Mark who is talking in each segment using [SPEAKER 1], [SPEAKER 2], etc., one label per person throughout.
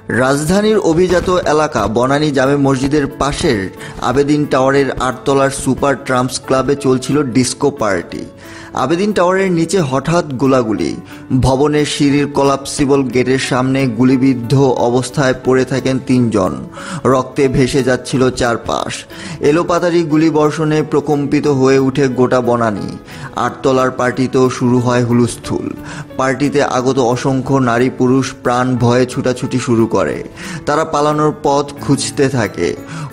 [SPEAKER 1] রাজধানীর অভিজাত এলাকা বনানী জামে মসজিদের পাশের আবেদিন টাওয়ারের ৮ তলার সুপার ট্রাম্পস ক্লাবে চলছিল ডিস্কো পার্টি। আবেদিন টাওয়ারের নিচে হঠাৎ গোলাগুলি। ভবনের সিঁড়ির কলাপসিবল গেটের সামনে গুলিবিদ্ধ অবস্থায় পড়ে থাকেন ৩ জন। রক্তে ভেসে যাচ্ছিল চারপাশ। এলোপাতাড়ি গুলিবর্ষণে প্রকম্পিত হয়ে উঠে গোটা বনানী। ৮ তলার পার্টিতেও শুরু হয় হুলস্থুল। পার্টিতে আগত অসংখ্য নারী পুরুষ প্রাণ ভয়ে ছুটাছুটি শুরু করে। তারা পালানোর পথ খুঁজতে থাকে।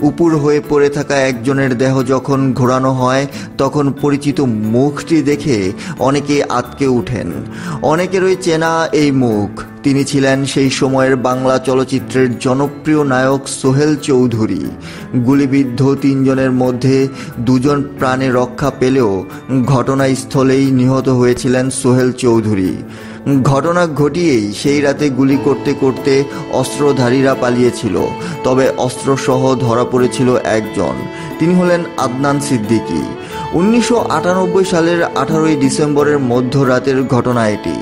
[SPEAKER 1] উপুর হয়ে পড়ে থাকা একজনের দেহ যখন ঘোরানো হয় তখন পরিচিত মুখটি দেখে অনেকে আঁতকে উঠেন। অনেকেরই চেনা এই মুখ। তিনি ছিলেন সেই সময়ের বাংলা চলচ্চিত্রের জনপ্রিয় নায়ক সোহেল চৌধুরী। গুলিবিদ্ধ ৩ জনের মধ্যে ২ জন প্রাণে রক্ষা পেলেও ঘটনাস্থলেই নিহত হয়েছিলেন সোহেল চৌধুরী। ঘটনা ঘটিয়েই সেই রাতে গুলি করতে করতে অস্ত্রধারীরা পালিয়েছিল। তবে অস্ত্রসহ ধরা পড়েছিল একজন। তিনি হলেন আদনান সিদ্দিকী। ১৯৯৮ সালের ১৮ই ডিসেম্বরের মধ্যরাতের ঘটনা এটি।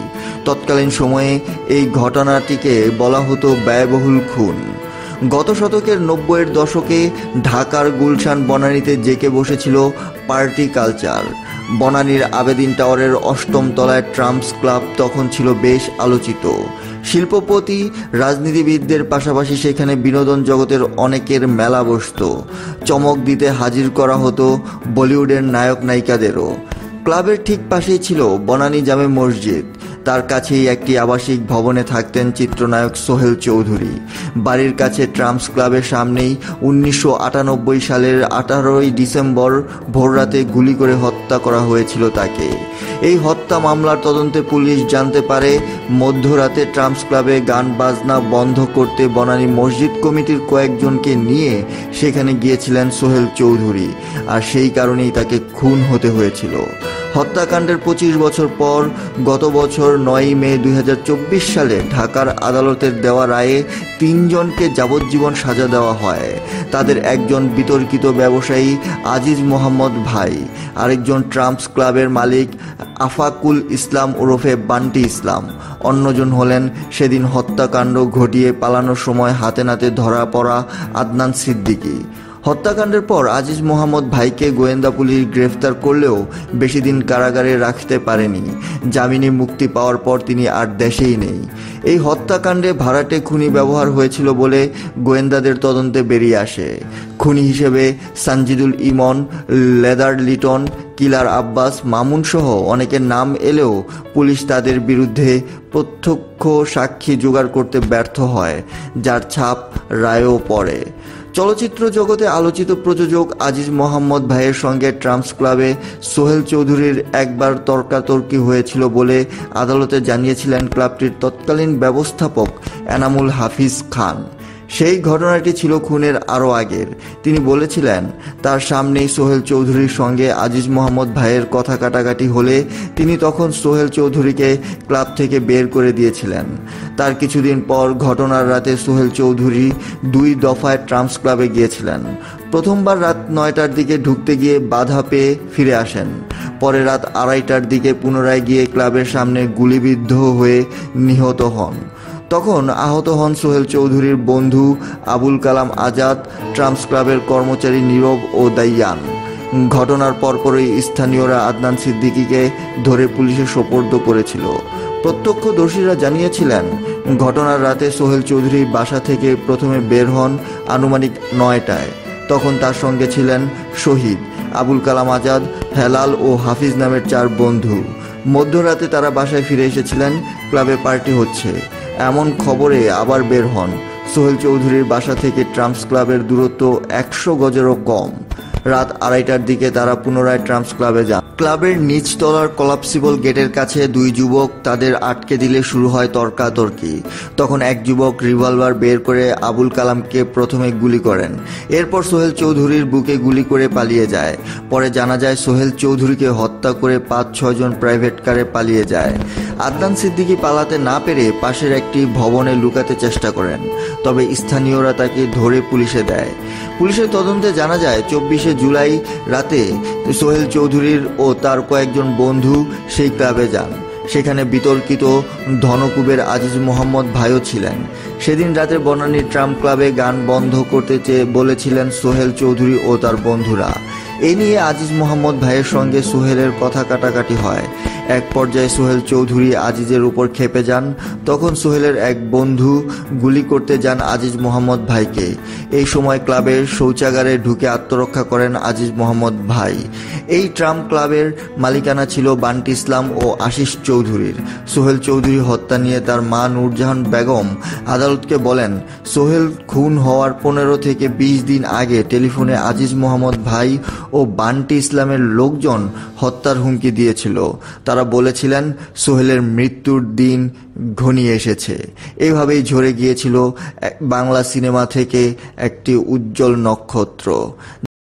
[SPEAKER 1] তৎকালীন সময়ে এই ঘটনাটিকে বলা হতো ব্যয়বহুল খুন। গত শতকের ৯০-এর দশকে ঢাকার গুলশান বনানীতে জেঁকে বসেছিল পার্টি কালচার। বনানীর আবেদিন টাওয়ারের ৮ম তলায় ট্রাম্পস ক্লাব তখন ছিল বেশ আলোচিত। শিল্পপতি, রাজনীতিবিদদের পাশাপাশি সেখানে বিনোদন জগতের অনেকের মেলা বসত। চমক দিতে হাজির করা হতো বলিউডের নায়ক নায়িকাদেরও। ক্লাবের ঠিক পাশেই ছিল বনানী জামে মসজিদ। তার কাছেই একটি আবাসিক ভবনে থাকতেন চিত্রনায়ক সোহেল চৌধুরী। বাড়ির কাছে ট্রাম্পস ক্লাবের সামনেই ১৯৯৮ সালের ১৮ই ডিসেম্বর ভোররাতে গুলি করে হত্যা করা হয়েছিল তাকে। এই হত্যা মামলার তদন্তে পুলিশ জানতে পারে মধ্যরাতে ট্রাম্পস ক্লাবে গান বাজনা বন্ধ করতে বনানী মসজিদ কমিটির কয়েকজনকে নিয়ে সেখানে গিয়েছিলেন সোহেল চৌধুরী, আর সেই কারণেই তাকে খুন হতে হয়েছিল। হত্যাকাণ্ডের ২৫ বছর পর গত বছর ৯ই মে ২০২৪ সালে ঢাকার আদালতের দেওয়া রায়ে ৩ জনকে যাবজ্জীবন সাজা দেওয়া হয়। তাদের একজন বিতর্কিত ব্যবসায়ী আজিজ মোহাম্মদ ভাই, আরেকজন ট্রাম্পস ক্লাবের মালিক আফাকুল ইসলাম ওরফে বান্টি ইসলাম। অন্যজন হলেন সেদিন হত্যাকাণ্ড ঘটিয়ে পালানোর সময় হাতে নাতে ধরা পড়া আদনান সিদ্দিকী। হত্যাকাণ্ডের পর আজিজ মোহাম্মদ ভাইকে গোয়েন্দা পুলিশ গ্রেফতার করলেও বেশি দিন কারাগারে রাখতে পারেনি। জামিনে মুক্তি পাওয়ার পর তিনি আর দেশেই নেই। এই হত্যাকাণ্ডে ভাড়াটে খুনি ব্যবহার হয়েছিল বলে গোয়েন্দাদের তদন্তে বেরিয়ে আসে। খুনি হিসেবে সানজিদুল ইমন, লেদার লিটন, কিলার আব্বাস, মামুন সহ অনেকের নাম এলেও পুলিশ তাদের বিরুদ্ধে প্রত্যক্ষ সাক্ষী জোগাড় করতে ব্যর্থ হয়, যার ছাপ রায়েও পড়ে। চলচ্চিত্র জগতে আলোচিত প্রযোজক আজিজ মোহাম্মদ ভাইয়ের সঙ্গে ট্রাম্পস ক্লাবে সোহেল চৌধুরীর একবার তর্কাতর্কি হয়েছিল বলে আদালতে জানিয়েছিলেন ক্লাবটির তৎকালীন ব্যবস্থাপক এনামুল হাফিজ খান। সেই ঘটনাটি ছিল খুনের আরও আগের। তিনি বলেছিলেন তার সামনেই সোহেল চৌধুরীর সঙ্গে আজিজ মোহাম্মদ ভাইয়ের কথা কাটাকাটি হলে তিনি তখন সোহেল চৌধুরীকে ক্লাব থেকে বের করে দিয়েছিলেন। তার কিছুদিন পর ঘটনার রাতে সোহেল চৌধুরী ২ দফায় ট্রাম্পস ক্লাবে গিয়েছিলেন। প্রথমবার রাত ৯টার দিকে ঢুকতে গিয়ে বাধা পেয়ে ফিরে আসেন। পরে রাত ২:৩০টার দিকে পুনরায় গিয়ে ক্লাবের সামনে গুলিবিদ্ধ হয়ে নিহত হন। তখন আহত হন সোহেল চৌধুরীর বন্ধু আবুল কালাম আজাদ, ট্রাম্পস ক্লাবের কর্মচারী নীরব ও দাইয়ান। ঘটনার পরপরই স্থানীয়রা আদনান সিদ্দিকীকে ধরে পুলিশে সোপর্দ করেছিল। প্রত্যক্ষদর্শীরা জানিয়েছিলেন ঘটনার রাতে সোহেল চৌধুরী বাসা থেকে প্রথমে বের হন আনুমানিক ৯টায়। তখন তার সঙ্গে ছিলেন শহীদ, আবুল কালাম আজাদ, হেলাল ও হাফিজ নামের ৪ বন্ধু। মধ্যরাতে তারা বাসায় ফিরে এসেছিলেন, ক্লাবে পার্টি হচ্ছে এমন খবরে আবার বের হন। সোহেল চৌধুরীর বাসা থেকে ট্রাম্পস ক্লাবের দূরত্ব ১০০ গজেরও কম। রাত ২:৩০টার দিকে তারা পুনরায় ট্রাম্পস ক্লাবে যান। ক্লাবের নিচতলার কলাপসিবল গেটের কাছে ২ যুবক তাদের আটকে দিলে শুরু হয় তর্কাতর্কি। তখন এক যুবক রিভলভার বের করে আবুল কালামকে প্রথমে গুলি করেন। এরপর সোহেল চৌধুরীর বুকে গুলি করে পালিয়ে যায়। পরে জানা যায় সোহেল চৌধুরীকে হত্যা করে ৫-৬ জন প্রাইভেট কারে পালিয়ে যায়। আদনান সিদ্দিকী পালাতে না পেরে পাশের একটি ভবনে লুকাতে চেষ্টা করেন, তবে স্থানীয়রা তাকে ধরে পুলিশে দেয়। পুলিশের তদন্তে জানা যায় ২৪শে জুলাই রাতে সোহেল চৌধুরীর ও তার কয়েকজন বন্ধু সেই ক্লাবে যান। সেখানে বিতর্কিত ধনকুবের আজিজ মোহাম্মদ ভাইও ছিলেন। সেদিন রাতে বনানীর ট্রাম্প ক্লাবে গান বন্ধ করতে বলেছিলেন সোহেল চৌধুরী ও তার বন্ধুরা। এ নিয়ে আজিজ মোহাম্মদ ভাইয়ের সঙ্গে সোহেলের কথা কাটাকাটি হয়। এক পর্যায়ে সোহেল চৌধুরী আজিজের উপর ক্ষেপে যান। তখন সোহেলের এক বন্ধু গুলি করতে যান আজিজ মোহাম্মদ ভাইকে। এই সময় ক্লাবের শৌচাগারে ঢুকে আত্মরক্ষা করেন আজিজ মোহাম্মদ ভাই। এই ট্রাম্প ক্লাবের মালিকানা ছিল বান্টি ইসলাম ও আশিস চৌধুরীর। সোহেল চৌধুরী হত্যা নিয়ে তার মা নূরজাহান বেগম আদালতকে বলেন, সোহেল খুন হওয়ার 15 থেকে 20 দিন আগে টেলিফোনে আজিজ মোহাম্মদ ভাই ও বান্টি ইসলামের লোকজন হত্যার হুমকি দিয়েছিল। তারা বলেছিলেন সোহেলের মৃত্যুর দিন ঘনিয়ে এসেছে। এভাবেই ঝরে গিয়েছিল বাংলা সিনেমা থেকে একটি উজ্জ্বল নক্ষত্র।